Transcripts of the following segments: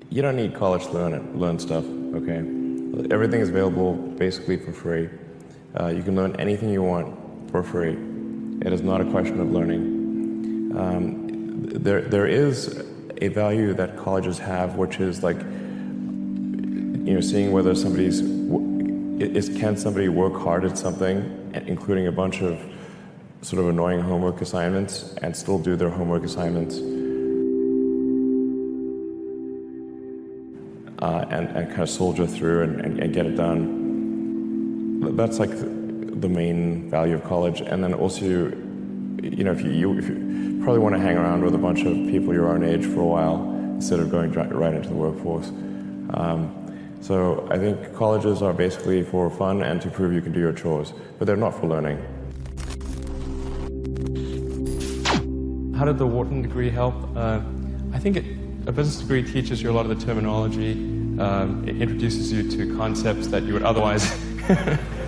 You don't need college to learn stuff, okay? Everything is available basically for free. You can learn anything you want for free. It is not a question of learning. There is a value that colleges have, which is like, seeing whether can somebody work hard at something, including a bunch of sort of annoying homework assignments, and still do their homework assignments. And kind of soldier through and get it done. That's like the main value of college. And then also, if you probably want to hang around with a bunch of people your own age for a while instead of going right into the workforce. So I think colleges are basically for fun and to prove you can do your chores, but they're not for learning. How did the Wharton degree help? I think a business degree teaches you a lot of the terminology. It introduces you to concepts that you would otherwise,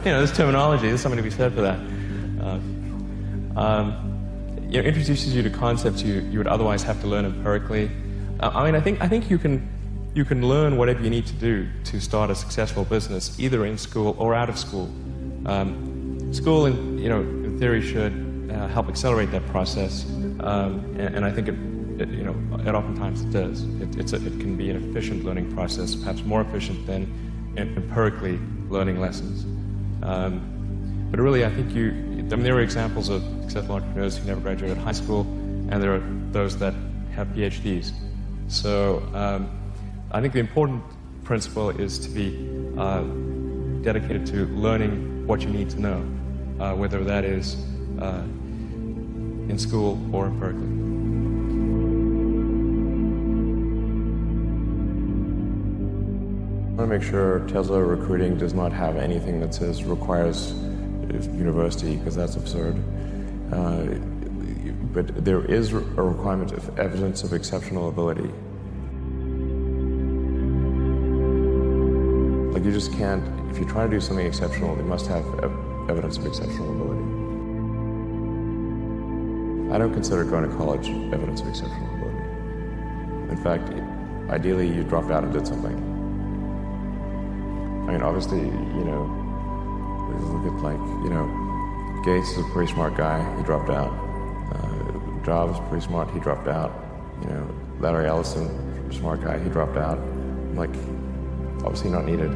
there's terminology, there's something to be said for that. It introduces you to concepts you would otherwise have to learn empirically. I think you can learn whatever you need to do to start a successful business, either in school or out of school. School, in theory, should help accelerate that process, and I think it oftentimes it does. It can be an efficient learning process, perhaps more efficient than empirically learning lessons. But really, I think there are examples of successful entrepreneurs who never graduated high school, and there are those that have PhDs. So I think the important principle is to be dedicated to learning what you need to know, whether that is in school or empirically. I want to make sure Tesla recruiting does not have anything that says requires university, because that's absurd. But there is a requirement of evidence of exceptional ability. Like, you just can't, if you try to do something exceptional, you must have evidence of exceptional ability. I don't consider going to college evidence of exceptional ability. In fact, ideally you dropped out and did something. I mean, obviously, look at Gates is a pretty smart guy, he dropped out. Jobs, pretty smart, he dropped out. Larry Ellison, smart guy, he dropped out. Like, obviously not needed.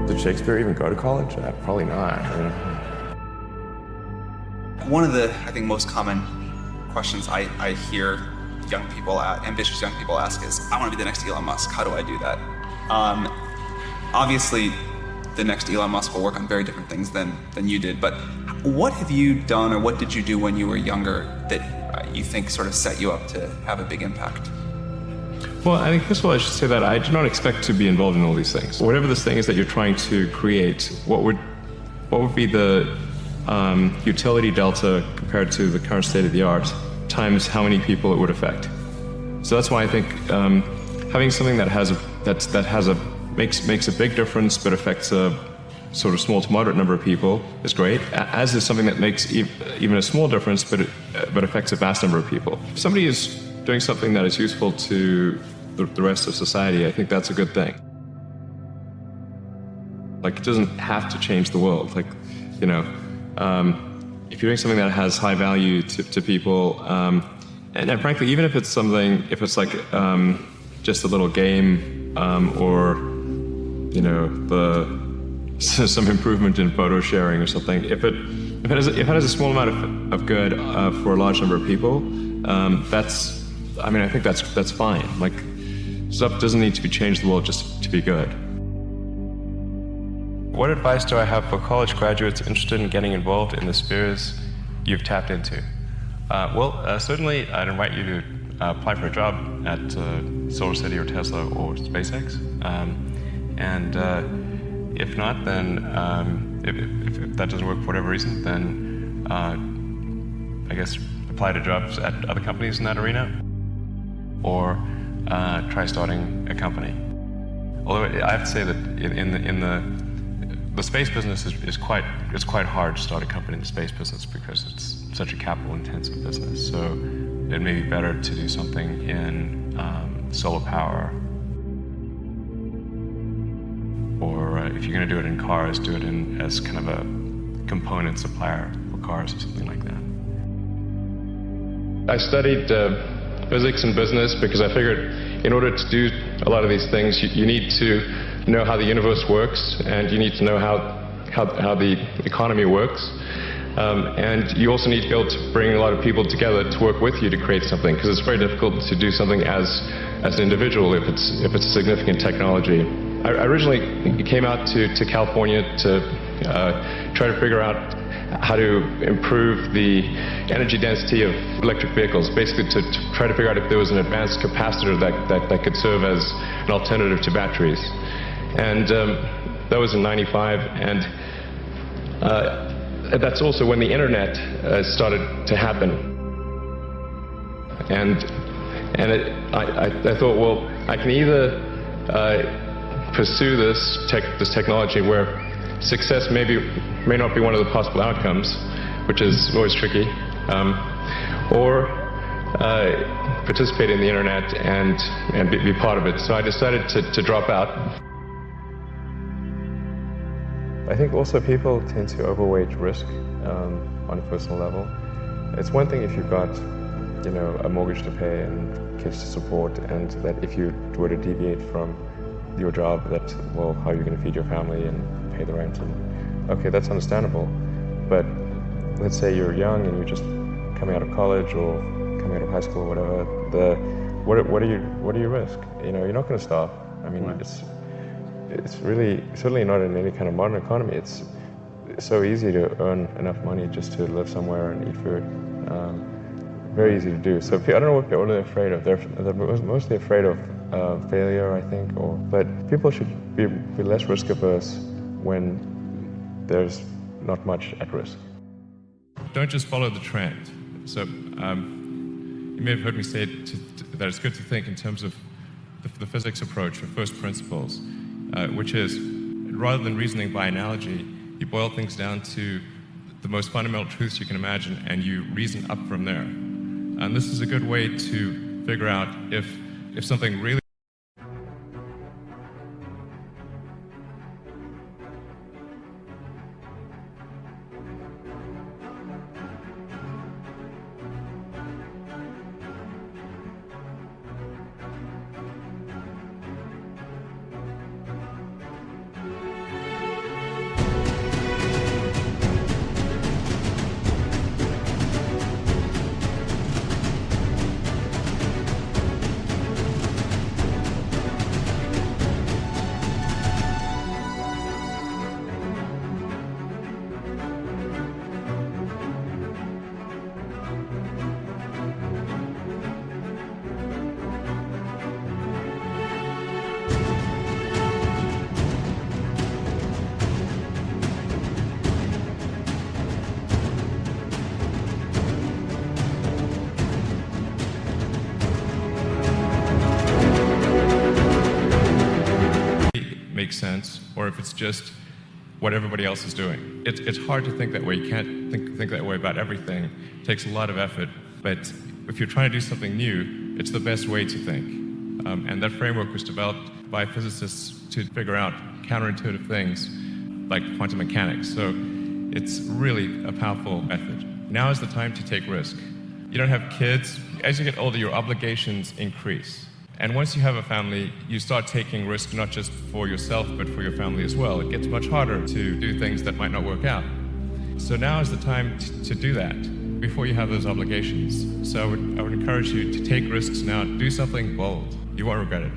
Did Shakespeare even go to college? Probably not. One of the, I think, most common questions I hear ambitious young people ask is, I want to be the next Elon Musk. How do I do that? Obviously, the next Elon Musk will work on very different things than you did, but what have you done, or what did you do when you were younger that you think sort of set you up to have a big impact? Well, I think first of all I should say that I do not expect to be involved in all these things. Whatever this thing is that you're trying to create, what would be the utility delta compared to the current state of the art times how many people it would affect? So that's why I think having something that makes a big difference but affects a sort of small to moderate number of people is great, as is something that makes even a small difference but affects a vast number of people. If somebody is doing something that is useful to the rest of society, I think that's a good thing. Like, it doesn't have to change the world. Like, if you're doing something that has high value to people, and frankly, even if it's like just a little game, or some improvement in photo sharing or something, if it has a small amount of good for a large number of people, I think that's fine. Like, stuff doesn't need to be changed the world just to be good. What advice do I have for college graduates interested in getting involved in the spheres you've tapped into? Certainly I'd invite you to apply for a job at SolarCity or Tesla or SpaceX. If not, then if that doesn't work for whatever reason, then I guess apply to jobs at other companies in that arena, or try starting a company. Although I have to say that in the space business is quite hard to start a company in the space business because it's such a capital-intensive business. So it may be better to do something in solar power. Or if you're going to do it in cars, do it as kind of a component supplier for cars or something like that. I studied physics and business because I figured in order to do a lot of these things, you need to know how the universe works, and you need to know how the economy works. And you also need to be able to bring a lot of people together to work with you to create something, because it's very difficult to do something as an individual if it's a significant technology. I originally came out to California to try to figure out how to improve the energy density of electric vehicles, basically to try to figure out if there was an advanced capacitor that could serve as an alternative to batteries. And that was in '95, and that's also when the internet started to happen. And I thought, well, I can either pursue this technology where success may not be one of the possible outcomes, which is always tricky, or participate in the internet and be part of it. So I decided to drop out. I think also people tend to overweight risk on a personal level. It's one thing if you've got, a mortgage to pay and kids to support, and that if you were to deviate from your job, well, how are you going to feed your family and pay the rent? And okay, that's understandable. But let's say you're young and you're just coming out of college or coming out of high school or whatever. What do you risk? You're not going to starve. I mean, right. It's really certainly not in any kind of modern economy. It's so easy to earn enough money just to live somewhere and eat food. Very easy to do. So I don't know what they're afraid of. They're mostly afraid of failure, I think. But people should be less risk averse when there's not much at risk. Don't just follow the trend. So you may have heard me say that it's good to think in terms of the physics approach, or first principles, which is, rather than reasoning by analogy, you boil things down to the most fundamental truths you can imagine, and you reason up from there. And this is a good way to figure out if something really makes sense, or if it's just what everybody else is doing. It's hard to think that way. You can't think that way about everything. It takes a lot of effort. But if you're trying to do something new, it's the best way to think. And that framework was developed by physicists to figure out counterintuitive things like quantum mechanics. So it's really a powerful method. Now is the time to take risk. You don't have kids. As you get older, your obligations increase. And once you have a family, you start taking risks not just for yourself, but for your family as well. It gets much harder to do things that might not work out. So now is the time to do that before you have those obligations. So I would encourage you to take risks now. Do something bold. You won't regret it.